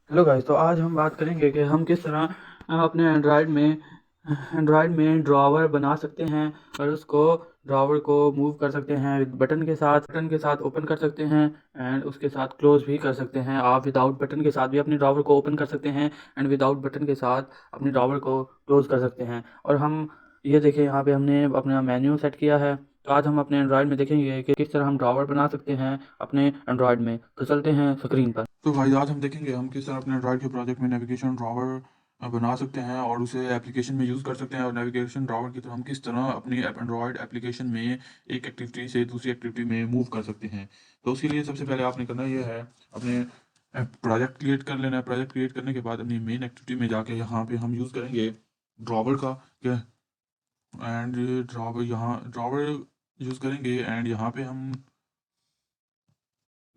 Hello guys, तो आज हम बात करेंगे कि हम किस तरह अपने एंड्रॉयड में ड्रॉवर बना सकते हैं और उसको ड्रॉवर को मूव कर सकते हैं। बटन के साथ ओपन कर सकते हैं एंड उसके साथ क्लोज भी कर सकते हैं। आप विदाउट बटन के साथ भी अपने ड्रॉवर को ओपन कर सकते हैं एंड विदाउट बटन के साथ अपने ड्रॉवर को क्लोज कर सकते हैं। और हम ये देखिए, यहाँ पे हमने अपना मेन्यू सेट किया है। तो आज हम अपने एंड्रॉयड में देखेंगे कि किस तरह हम ड्रॉवर बना सकते हैं अपने एंड्रॉयड में। तो चलते हैं स्क्रीन पर। तो भाई आज हम देखेंगे हम किस तरह अपने एंड्रॉयड के प्रोजेक्ट में नेविगेशन ड्रॉवर बना सकते हैं और उसे एप्लीकेशन में यूज़ कर सकते हैं। और नेविगेशन ड्रॉवर की तरह हम किस तरह अपनी एंड्रॉयड एप्लीकेशन में एक एक्टिविटी से दूसरी एक्टिविटी में मूव कर सकते हैं। तो उसके लिए सबसे पहले आपने करना ये है, अपने प्रोजेक्ट क्रिएट कर लेना है। प्रोजेक्ट क्रिएट करने के बाद अपनी मेन एक्टिविटी में जाके यहाँ पे हम यूज़ करेंगे ड्रॉवर का क्या एंड ड्रॉवर यूज़ करेंगे एंड यहाँ पे हम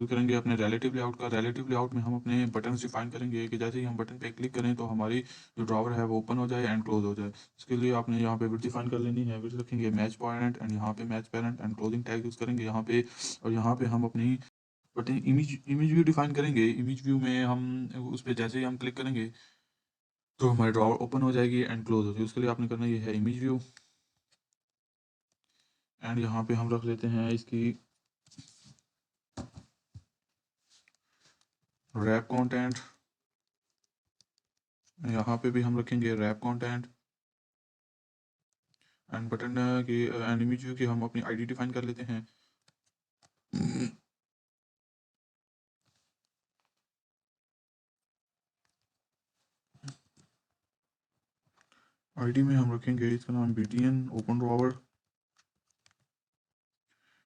करेंगे अपने रिलेटिव लेआउट का। रिलेटिव लेआउट में हम अपने बटन्स डिफाइन करेंगे कि जैसे ही हम बटन पे क्लिक करें तो हमारी जो ड्रॉवर है वो ओपन हो जाए एंड क्लोज हो जाए। इसके लिए आपने यहाँ पे विड्थ डिफाइन कर लेनी है। विड्थ रखेंगे मैच पॉइंट एंड यहाँ पे match parent and closing tag use करेंगे यहाँ पे। और यहाँ पे हम अपनी बटन इमेज व्यू डिफाइन करेंगे। इमेज व्यू में हम उस पर जैसे ही हम क्लिक करेंगे तो हमारी ड्रॉवर ओपन हो जाएगी एंड क्लोज हो जाएगी। उसके लिए आपने करना ये है इमेज व्यू एंड यहाँ पे हम रख लेते हैं इसकी रैप कंटेंट। यहाँ पे भी हम रखेंगे रैप कंटेंट एंड बटन की एंड इमेज व्यू की हम अपनी आईडी डिफाइन कर लेते हैं। आईडी में हम रखेंगे इसका नाम btn ओपन ड्रॉवर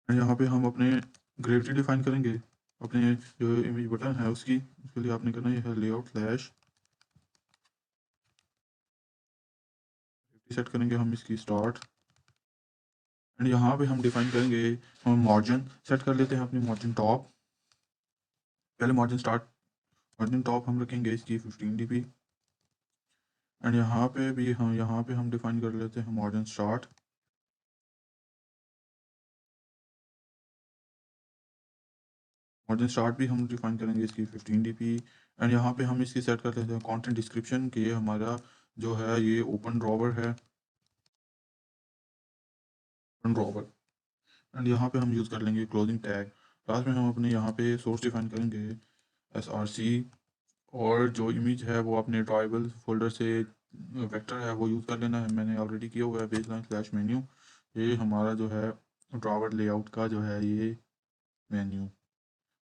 एंड यहाँ पे हम अपने ग्रेविटी डिफाइन करेंगे अपने जो इमेज बटन है उसकी। उसके लिए आपने करना ये है लेआउट स्लैश सेट करेंगे हम इसकी स्टार्ट एंड यहाँ पे हम डिफाइन करेंगे, हम मार्जिन सेट कर लेते हैं अपनी मार्जिन टॉप। पहले मार्जिन टॉप हम रखेंगे इसकी 15 dp एंड यहाँ पे हम डिफाइन कर लेते हैं मार्जिन स्टार्ट। मार्जिन स्टार्ट भी हम डिफाइन करेंगे इसकी 15 dp एंड यहाँ पे हम इसकी सेट कर लेते हैं कंटेंट डिस्क्रिप्शन कि ये हमारा जो है ये ओपन ड्रॉवर है, ओपन ड्रॉवर एंड यहाँ पे हम यूज़ कर लेंगे क्लोजिंग टैग। लास्ट में हम अपने यहाँ पे सोर्स डिफाइन करेंगे src और जो इमेज है वो अपने ड्राइबल फोल्डर से वेक्टर है वो यूज़ कर लेना है। मैंने ऑलरेडी किया हुआ है बेसलाइन स्लैश मेन्यू। ये हमारा जो है ड्रावर लेआउट का जो है ये मेन्यू।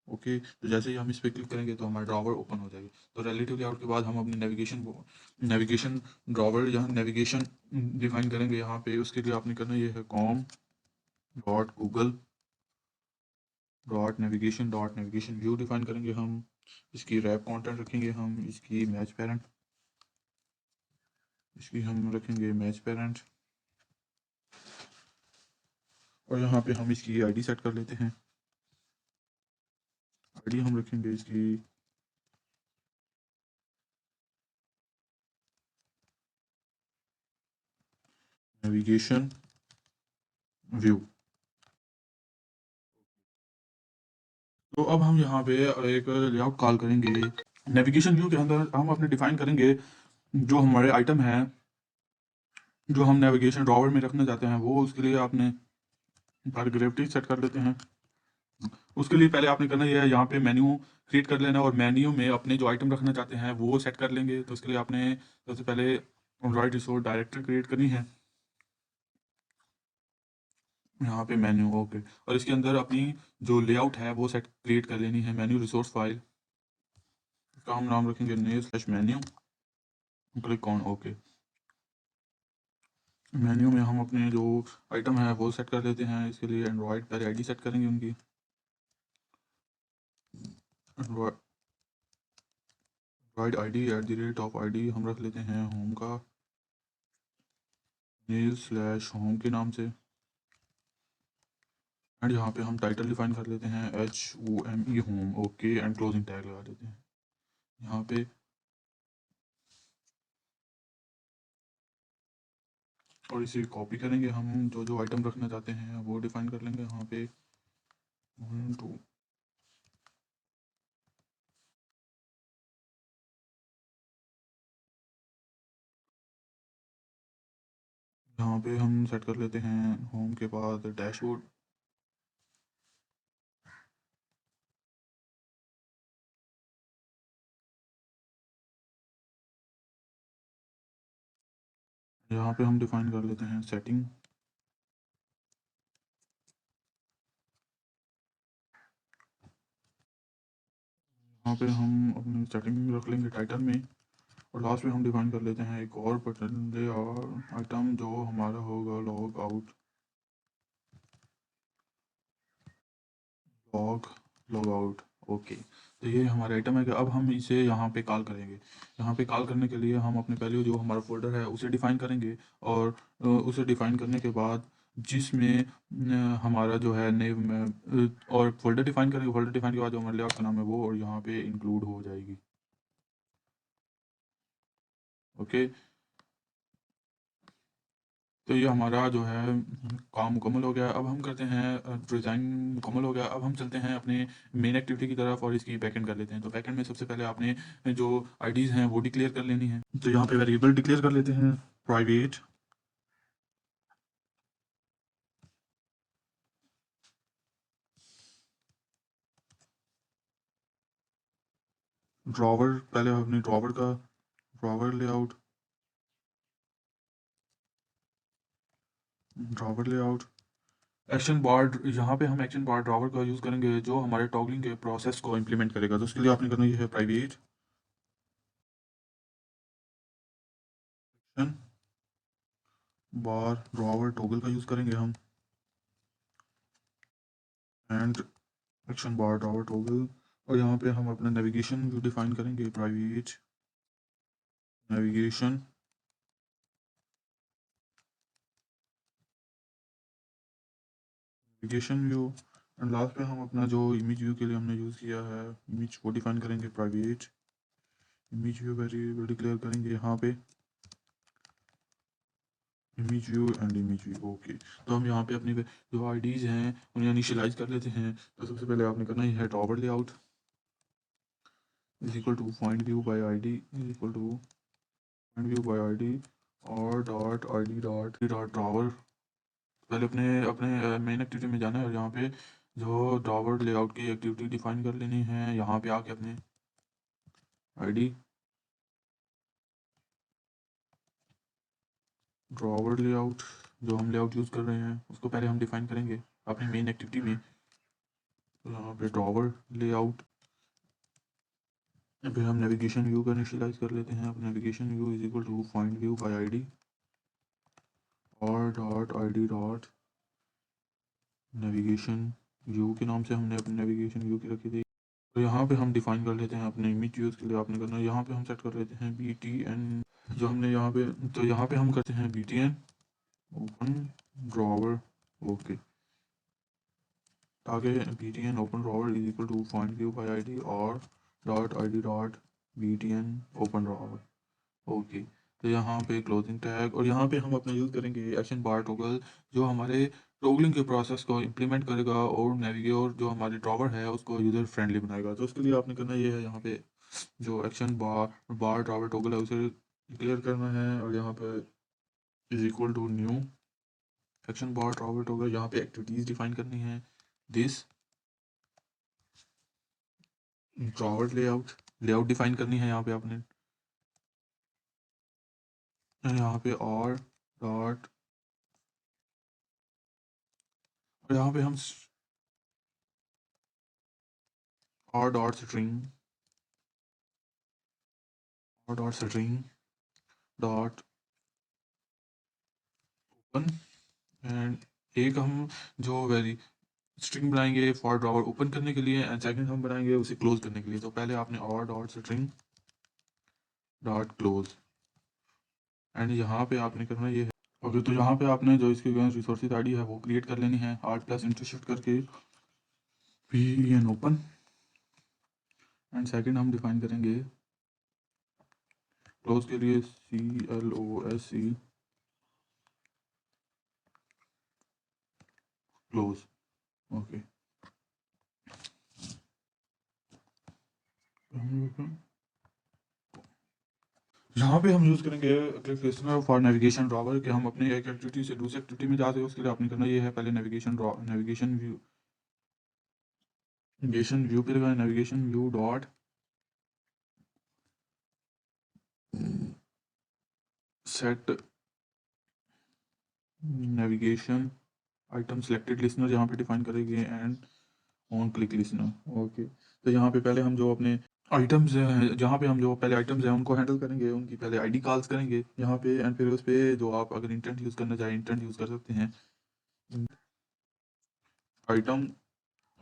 ओके, तो जैसे ही हम इस पर क्लिक करेंगे तो हमारा ड्रॉवर ओपन हो जाएगी। तो रिलेटिव लेआउट के बाद हम अपनी नेविगेशन ड्रॉवर यहाँ नेविगेशन डिफाइन करेंगे। यहाँ पे उसके लिए आपने करना ये है com.google.navigation व्यू डिफाइन करेंगे हम। इसकी रैप कंटेंट रखेंगे हम, इसकी हम रखेंगे मैच पेरेंट और यहाँ पे हम इसकी आईडी सेट कर लेते हैं। आईडी हम रखेंगे इसकी नेविगेशन व्यू। तो अब हम यहाँ पे एक लेआउट कॉल करेंगे। नेविगेशन व्यू के अंदर हम अपने डिफाइन करेंगे जो हमारे आइटम हैं जो हम नेविगेशन ड्रॉवर में रखना चाहते हैं वो। उसके लिए आपने ग्रेविटी सेट कर लेते हैं। उसके लिए पहले आपने करना ये है, यहाँ पे मेन्यू क्रिएट कर लेना और मेन्यू में अपने जो आइटम रखना चाहते हैं वो सेट कर लेंगे। तो उसके लिए आपने सबसे पहले एंड्रॉइड रिसोर्स डायरेक्टरी क्रिएट करनी है। यहाँ पे मेन्यू ओके और इसके अंदर अपनी जो लेआउट है वो सेट क्रिएट कर लेनी है। मेन्यू रिसोर्स फाइल, इसका हम नाम रखेंगे new slash menu. Click on okay. Menu में हम अपने जो आइटम है वो सेट कर लेते हैं। इसके लिए एंड्रॉइड पहले आईडी सेट करेंगे उनकी। एंड्रॉइड आईडी @ID हम रख लेते हैं होम का, नील स्लैश होम के नाम से एंड यहाँ पे हम टाइटल डिफाइन कर लेते हैं HOME home okay and closing tag लगा देते हैं यहाँ पे। और इसे कॉपी करेंगे हम, जो जो आइटम रखना चाहते हैं वो डिफाइन कर लेंगे यहाँ पे 1 2 यहाँ पे हम सेट कर लेते हैं होम के बाद डैशबोर्ड। यहाँ पे हम डिफाइन कर लेते हैं सेटिंग। यहाँ पे हम अपनी सेटिंग रख लेंगे टाइटल में, और लास्ट में हम डिफाइन कर लेते हैं एक और बटन दे और आइटम जो हमारा होगा log out, log out. Okay, तो ये हमारा आइटम है कि अब हम इसे यहाँ पे कॉल करेंगे। यहाँ पे कॉल करने के लिए हम अपने पहले जो हमारा फोल्डर है उसे डिफाइन करेंगे, और उसे डिफाइन करने के बाद जिसमें हमारा जो है नेम और फोल्डर डिफाइन करेंगे। फोल्डर डिफाइन के बाद जो हमारे लेआउट का नाम है वो और यहाँ पे इंक्लूड हो जाएगी। ओके, तो ये हमारा जो है काम मुकम्मल हो गया। अब हम करते हैं डिज़ाइन मुकम्मल हो गया। अब हम चलते हैं अपने मेन एक्टिविटी की तरफ और इसकी बैकएंड कर लेते हैं। तो बैकएंड में सबसे पहले आपने जो आईडीज़ हैं वो डिक्लेयर कर लेनी है। तो यहाँ पे वेरिएबल डिक्लेयर कर लेते हैं प्राइवेट ड्रॉवर। पहले अपने ड्रॉवर का ड्रॉवर लेआउट एक्शन बार। यहाँ पे हम एक्शन बार ड्रॉवर का यूज़ करेंगे जो हमारे टॉगलिंग के प्रोसेस को इम्प्लीमेंट करेगा। तो उसके लिए आपने करना ये है private action bar drawer toggle का यूज़ करेंगे हम, and action bar drawer toggle. और यहाँ पे हम अपना नेविगेशन व्यू डिफाइन करेंगे private navigation view. And last पे हम अपना जो इमेज व्यू के लिए हमने यूज़ किया है इमेज वो डिफाइन करेंगे private image view variable declare करेंगे यहाँ पे image view and image view. Okay, तो हम यहाँ पे अपनी जो आईडीज़ हैं उन्हें इनिशियलाइज कर लेते हैं। तो सबसे पहले आपने करना ही है drawer layout is equal to find view by ID is equal to find view by ID R dot ID dot drawer. पहले अपने अपने मेन एक्टिविटी में जाना है और यहाँ पे जो ड्रॉवर लेआउट की एक्टिविटी डिफाइन कर लेनी है। यहाँ पे आके अपने आईडी ड्रॉवर लेआउट जो हम लेआउट यूज़ कर रहे हैं उसको पहले हम डिफाइन करेंगे अपनी मेन एक्टिविटी में। तो यहाँ पे ड्रॉवर लेआउट, फिर हम नेविगेशन व्यू का इनिशियलाइज कर लेते हैं। अब navigation view is equal to find view by ID R dot ID dot navigation view के नाम से हमने अपने नेविगेशन व्यू की रखी थी। तो यहाँ पे हम डिफाइन कर लेते हैं अपने इमेज व्यूज़ के लिए आपने करना है। यहाँ पे हम सेट कर लेते हैं बी टी एन जो हमने यहाँ पे, तो यहाँ पे हम करते हैं B T N open drawer. Okay, ताकि B T N open drawer is equal to find view by ID R dot ID dot B T N open drawer. Okay, तो यहाँ पे क्लोजिंग टैग और यहाँ पे हम अपना यूज़ करेंगे एक्शन बार टॉगल जो हमारे टॉगलिंग के प्रोसेस को इम्प्लीमेंट करेगा और नेविगेट जो हमारी ड्रॉवर है उसको यूज़र फ्रेंडली बनाएगा। तो उसके लिए आपने करना ये है यहाँ पे जो एक्शन बार ड्रॉवर टॉगल है उसे क्लियर करना है और यहाँ पे is equal to new action bar drawer toggle. यहाँ पे एक्टिविटीज़ डिफाइन करनी है दिस ड्रॉवर लेआउट डिफाइन करनी है यहाँ पे आपने, यहाँ पे और डॉट और यहाँ पे हम और dot string dot open. And एक हम जो वेरी स्ट्रिंग बनाएंगे फॉर ड्रॉवर ओपन करने के लिए एंड सेकंड हम बनाएंगे उसे क्लोज करने के लिए। तो पहले आपने और dot string dot close and यहाँ पे आपने करना ये है। ओके, तो यहाँ पे आपने जो इसकी रिसोर्सेज आईडी है वो क्रिएट कर लेनी है आर्ट प्लस इंटर शिफ्ट करके P N open. And second हम डिफाइन करेंगे क्लोज के लिए C L O S C close. Okay, यहाँ पे हम यूज़ करेंगे click listener for navigation drawer कि हम अपनी एक एक्टिविटी से दूसरी एक्टिविटी में जाते हैं। उसके लिए आपने करना ये है, पहले नेविगेशन व्यू पे लगाएं, navigation view dot set navigation item selected listener यहाँ पे डिफाइन करेंगे and on click listener. Okay, तो यहाँ पे पहले हम जो अपने आइटम्स हैं, जहाँ पे हम जो पहले आइटम्स हैं उनको हैंडल करेंगे, उनकी पहले आईडी कॉल्स करेंगे यहाँ पे, एंड फिर उस पे जो आप अगर इंटेंट यूज़ करना चाहें इंटेंट यूज़ कर सकते हैं। आइटम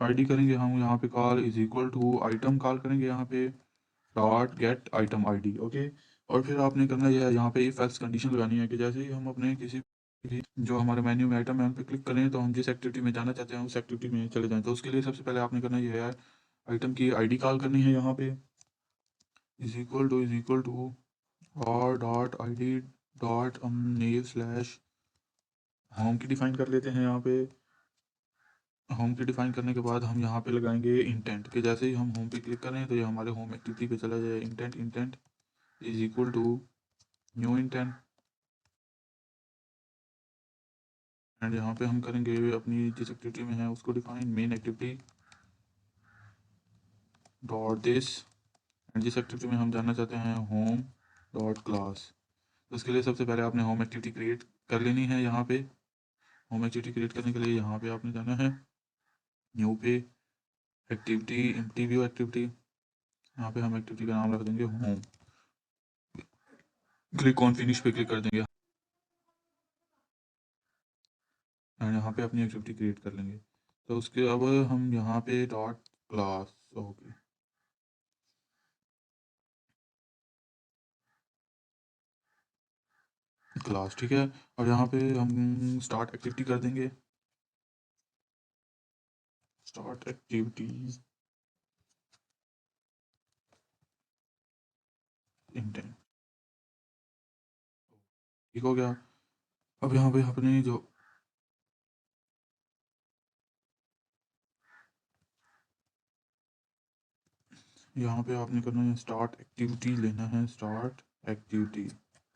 आईडी करेंगे हम यहाँ पे, call is equal to item call करेंगे यहाँ पे dot get item ID. Okay, और फिर आपने करना यह है, यहाँ पे इफ एल्स कंडीशन लगानी है कि जैसे ही हम अपने किसी भी जो हमारे मेन्यू में आइटम है उन पे क्लिक करें तो हम जिस एक्टिविटी में जाना चाहते हैं उस एक्टिविटी में चले जाएं। तो उसके लिए सबसे पहले आपने करना यह है, आइटम की आईडी कॉल करनी है यहाँ पे, is equal to R dot ID dot हम नेव स्लैश होम की डिफाइन कर लेते हैं। यहाँ पे होम की डिफाइन करने के बाद हम यहाँ पे लगाएंगे इंटेंट कि जैसे ही हम होम पे क्लिक करें तो ये हमारे होम एक्टिविटी पे चला जाए। Intent is equal to new intent, and यहाँ पे हम करेंगे अपनी जिस एक्टिविटी में है उसको define main activity dot this, and जिस एक्टिविटी में हम जानना चाहते हैं होम डॉट क्लास। तो उसके लिए सबसे पहले आपने होम एक्टिविटी क्रिएट कर लेनी है। यहाँ पे होम एक्टिविटी क्रिएट करने के लिए यहाँ पे आपने जाना है न्यू पे एक्टिविटी एम्प्टी व्यू एक्टिविटी, यहाँ पे हम एक्टिविटी का नाम रख देंगे होम, क्लिक ऑन फिनिश पे क्लिक कर देंगे एंड यहाँ पे अपनी एक्टिविटी क्रिएट कर लेंगे। तो उसके अब हम यहाँ पे डॉट क्लास, ओके क्लास, ठीक है, और यहाँ पे हम स्टार्ट एक्टिविटी कर देंगे, स्टार्ट एक्टिविटीज इंटेंट, ठीक हो गया। अब यहाँ पे अपने जो यहाँ पे आपने करना है स्टार्ट एक्टिविटी लेना है, स्टार्ट एक्टिविटी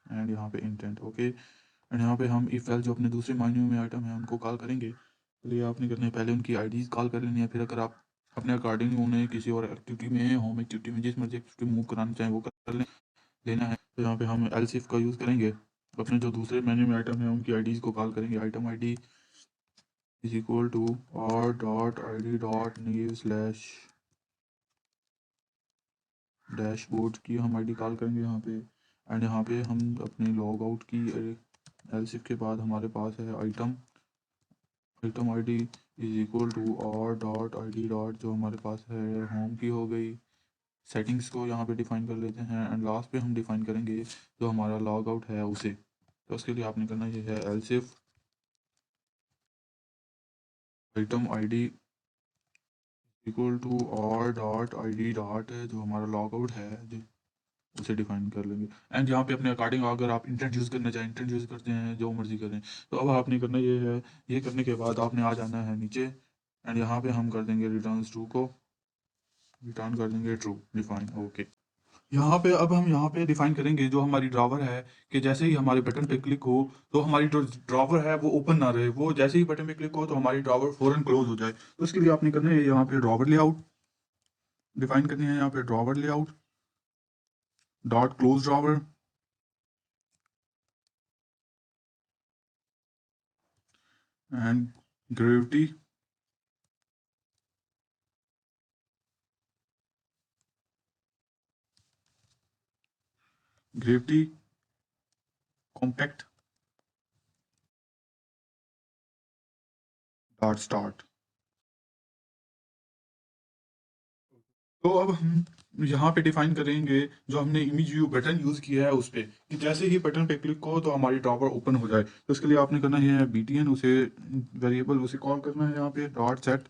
एंड यहाँ पे इंटेंट। ओके, एंड यहाँ पे हम इफ एल्स जो अपने दूसरे मेन्यू में आइटम है उनको कॉल करेंगे। तो ये आपने करना है, पहले उनकी आईडीज कॉल कर लेनी है, फिर अगर आप अपने अकॉर्डिंग उन्हें किसी और एक्टिविटी में होम एक्टिविटी में जिस मर्जी एक्टिविटी मूव कराना चाहें वो कर लेना है। तो यहाँ पे हम एल्स इफ का यूज़ करेंगे, अपने जो दूसरे मेन्यू में आइटम है उनकी आईडीज को कॉल करेंगे। Item ID is equal to R dot I D dot new slash dashboard की हम आईडी कॉल करेंगे यहाँ पे, एंड यहाँ पे हम अपने लॉग आउट की एल्सिफ के बाद हमारे पास है item ID is equal to R dot ID dot जो हमारे पास है होम की हो गई। सेटिंग्स को यहाँ पे डिफाइन कर लेते हैं एंड लास्ट पे हम डिफाइन करेंगे जो हमारा लॉग आउट है उसे। तो उसके लिए आपने करना ये है, else if item ID equal to R dot ID dot जो हमारा लॉग आउट है जो उसे डिफाइन कर लेंगे, एंड यहाँ पे अपने अकॉर्डिंग अगर आप इंटेंट यूज़ करना चाहें इंटेंट यूज़ करते हैं, जो मर्जी करें। तो अब आपने करना ये है, ये करने के बाद आपने आ जाना है नीचे एंड यहाँ पे हम कर देंगे रिटर्न ट्रू को, रिटर्न कर देंगे ट्रू डिफाइन। ओके, यहाँ पे अब हम यहाँ पे डिफाइन करेंगे जो हमारी ड्रॉवर है कि जैसे ही हमारे बटन पे क्लिक हो तो हमारी जो ड्रॉवर है वो ओपन ना रहे, वो जैसे ही बटन पे क्लिक हो तो हमारी ड्रॉवर फौरन क्लोज हो जाए। तो उसके लिए आपने करना है यहाँ पे ड्रॉवर लेआउट डिफाइन करनी है, यहाँ पे drawer layout dot close drawer and gravity gravity compact dot start. तो अब हम यहाँ पे डिफाइन करेंगे जो हमने इमेज व्यू बटन यूज किया है उस पे कि जैसे ही बटन पे क्लिक हो तो हमारी ड्रॉवर ओपन हो जाए। तो उसके लिए आपने करना है btn, उसे वेरिएबल उसे कॉल करना है यहाँ पे dot set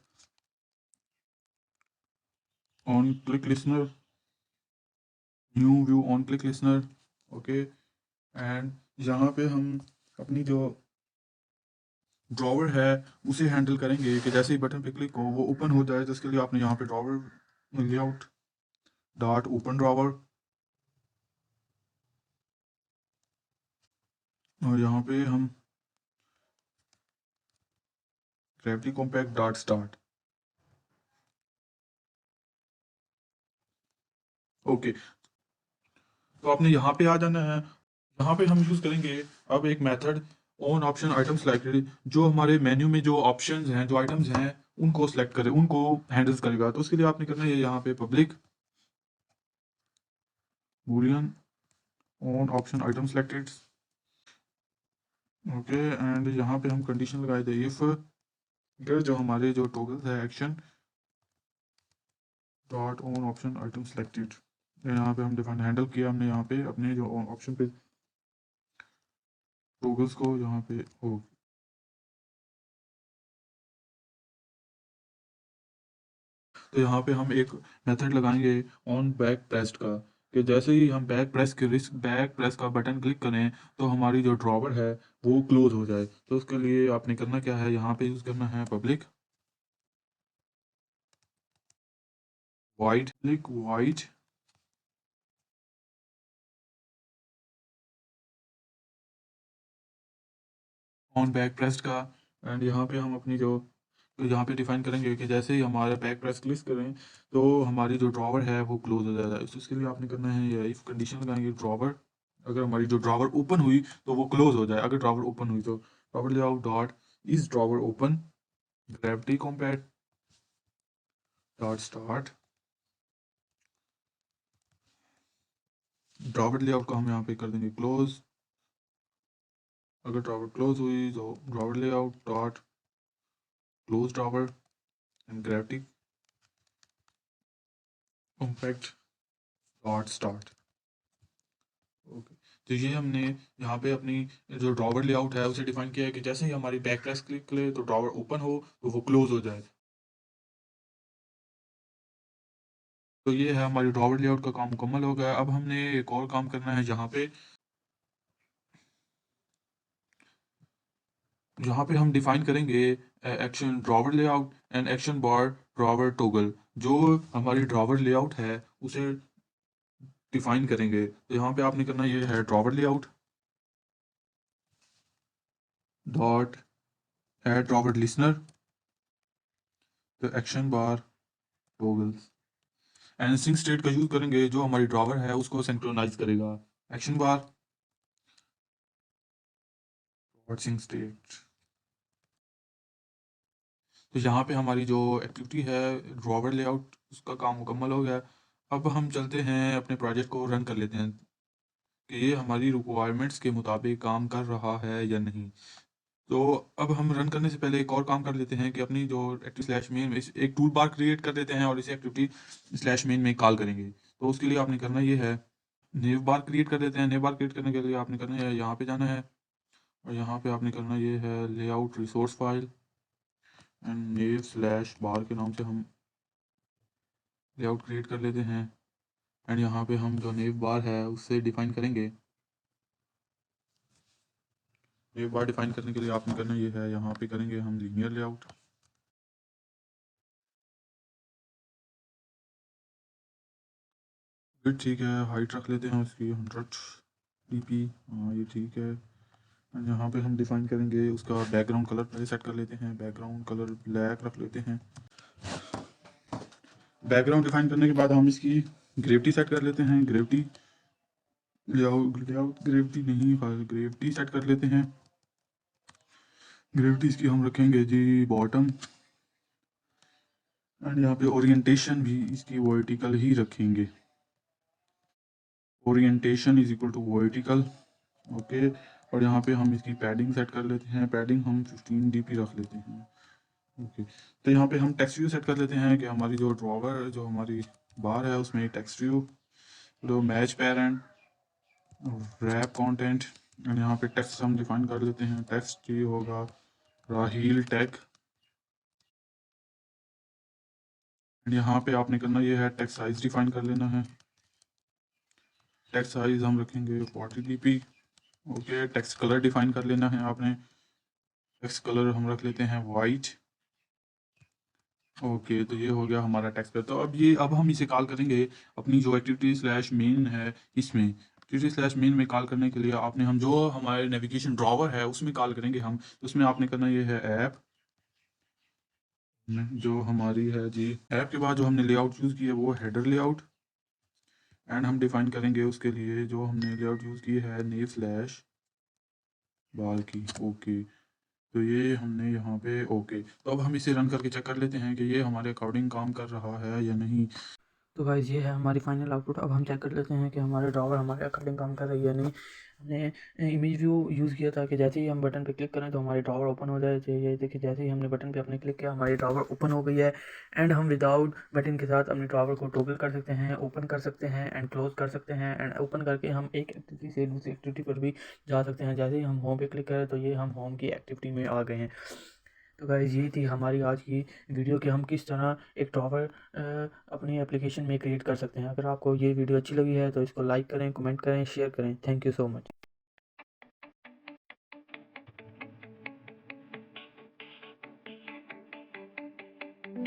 on click listener new view on click listener. Okay, and यहाँ पे हम अपनी जो ड्रॉवर है उसे हैंडल करेंगे कि जैसे ही बटन पे क्लिक हो वो ओपन हो जाए। तो उसके लिए आपने यहाँ पे drawer layout dot open drawer और यहाँ पे हम gravity compact dot start. Okay, तो आपने यहाँ पे आ जाना है। यहाँ पे हम यूज़ करेंगे अब एक method on option item selected, जो हमारे मेन्यू में जो ऑप्शंस हैं, जो आइटम्स हैं, उनको सेलेक्ट करे, उनको हैंडल्स करेगा। तो उसके लिए आपने करना है यहाँ पे public Boolean on option item selected. Okay, and यहाँ पे हम कंडीशन लगाए थे इफ अगर जो हमारे जो टॉगल्स है action dot on option item selected, यहाँ पे हम डिफाइन हैंडल किया हमने यहाँ पे अपने जो ऑप्शन पे टॉगल्स को यहाँ पे हो। तो यहाँ पे हम एक मेथड लगाएंगे ऑन बैक प्रेस्ड का, कि जैसे ही हम बैक प्रेस का बटन क्लिक करें तो हमारी जो ड्रॉवर है वो क्लोज हो जाए। तो उसके लिए आपने करना क्या है, यहाँ पे यूज़ करना है public white on back pressed का। एंड यहाँ पे हम अपनी जो यहाँ पे डिफाइन करेंगे कि जैसे ही हमारा बैक प्रेस क्लिक करें तो हमारी जो ड्रॉवर है वो क्लोज हो जाएगा। इसके लिए आपने करना है ये इफ कंडीशन लगाएंगे ड्रॉवर, अगर हमारी जो ड्रॉवर ओपन हुई तो वो क्लोज हो जाए। अगर ड्रॉवर ओपन हुई तो drawer layout dot is drawer open gravity compact dot start. Drawer layout को हम यहाँ पे कर देंगे क्लोज। अगर ड्रॉवर क्लोज हुई तो drawer layout dot close drawer and gravity compact dot start. Okay, तो ये हमने यहाँ पे अपनी जो ड्रॉवर लेआउट है उसे डिफाइन किया है कि जैसे ही हमारी बैक प्रेस क्लिक करे तो ड्रॉवर ओपन हो तो वो क्लोज हो जाए। तो ये है हमारी ड्रॉवर लेआउट का काम मुकम्मल हो गया। अब हमने एक और काम करना है यहाँ पे हम डिफाइन करेंगे action drawer layout and action bar drawer toggle. जो हमारी ड्रॉवर लेआउट है उसे डिफाइन करेंगे। तो यहाँ पे आपने करना ये है drawer layout dot add drawer listener तो action bar toggles and sync state का यूज करेंगे, जो हमारी ड्रॉवर है उसको सिंक्रोनाइज करेगा। Action bar dot sync state. तो यहाँ पे हमारी जो एक्टिविटी है ड्रॉवर लेआउट उसका काम मुकम्मल हो गया। अब हम चलते हैं अपने प्रोजेक्ट को रन कर लेते हैं कि ये हमारी रिक्वायरमेंट्स के मुताबिक काम कर रहा है या नहीं। तो अब हम रन करने से पहले एक और काम कर लेते हैं कि अपनी जो एक्टिव स्लैश मेन में एक टूल बार क्रिएट कर देते हैं और इसे एक्टिविटी स्लैश मेन में कॉल करेंगे। तो उसके लिए आपने करना ये है नेव बार क्रिएट कर देते हैं। नेव बार क्रिएट करने के लिए आपने करना है यहाँ पे जाना है और यहाँ पे आपने करना ये है layout resource file and nav slash bar के नाम से हम लेआउट क्रिएट कर लेते हैं। एंड यहाँ पे हम जो नेव बार है उससे डिफाइन करेंगे। नेव बार डिफाइन करने के लिए आपने करना ये है यहाँ पे करेंगे हम लीनियर लेआउट। फिर ठीक है, हाइट रख लेते हैं उसकी 100 dp। हाँ ये ठीक है। एंड यहाँ पे हम डिफाइन करेंगे उसका बैकग्राउंड कलर पहले सेट कर लेते हैं। बैकग्राउंड कलर ब्लैक रख लेते हैं। बैकग्राउंड डिफाइन करने के बाद हम इसकी ग्रेविटी सेट कर लेते हैं। ग्रेविटी लेआउट ग्रेविटी नहीं, ग्रेविटी सेट कर लेते हैं। ग्रेविटी इसकी हम रखेंगे जी बॉटम। एंड यहाँ पे ओरिएंटेशन भी इसकी वर्टिकल ही रखेंगे। Orientation is equal to vertical. Okay, और यहाँ पे हम इसकी पैडिंग सेट कर लेते हैं। पैडिंग हम 15 dp रख लेते हैं। ओके, तो यहाँ पे हम टेक्स्ट व्यू सेट कर लेते हैं कि हमारी जो ड्रॉवर जो हमारी बार है उसमें टेक्स्ट व्यू जो match parent wrap content. And यहाँ पे टेक्स्ट हम डिफाइन कर लेते हैं। टेक्स्ट ये होगा राहील टेक। एंड यहाँ पे आपने करना ये है टेक्स्ट साइज डिफाइन कर लेना है। टेक्स्ट साइज हम रखेंगे 40 dp। Okay, text colour define कर लेना है आपने। टेक्स्ट कलर हम रख लेते हैं वाइट। ओके, तो ये हो गया हमारा टेक्स्ट कलर। तो अब हम इसे कॉल करेंगे अपनी जो एक्टिविटी स्लैश मेन है इसमें। /main में कॉल करने के लिए आपने हम जो हमारे नेविगेशन ड्रॉवर है उसमें कॉल करेंगे हम, उसमें आपने करना ये है ऐप जो हमारी है जी। ऐप के बाद जो हमने लेआउट चूज़ की है वो हेडर लेआउट, एंड हम डिफाइन करेंगे उसके लिए जो हमने लेआउट यूज़ की है नेव स्लैश बाल की। ओके, तो ये हमने यहाँ पे ओके। तो अब हम इसे रन करके चेक कर लेते हैं कि ये हमारे अकॉर्डिंग काम कर रहा है या नहीं। तो गाइज़ ये है हमारी फाइनल आउटपुट। अब हम चेक कर लेते हैं कि हमारे ड्रॉवर हमारे अकॉर्डिंग काम कर रही है या नहीं। हमने इमेज व्यू यूज़ किया था कि जैसे ही हम बटन पे क्लिक करें तो हमारी ड्रॉवर ओपन हो जाए। ये देखिए, जैसे ही हमने बटन पे अपने क्लिक किया हमारी ड्रॉवर ओपन हो गई है। एंड हम विदाउट बटन के साथ अपनी ड्रॉवर को टॉगल कर सकते हैं, ओपन कर सकते हैं एंड क्लोज कर सकते हैं। एंड ओपन करके हम एक एक्टिविटी से दूसरी एक्टिविटी पर भी जा सकते हैं। जैसे ही हम होम पे क्लिक करें तो ये हम होम की एक्टिविटी में आ गए हैं। तो गाइज़ ये थी हमारी आज की वीडियो कि हम किस तरह एक ड्रॉवर अपनी एप्लीकेशन में क्रिएट कर सकते हैं। अगर आपको ये वीडियो अच्छी लगी है तो इसको लाइक करें, कमेंट करें, शेयर करें। Thank you so much.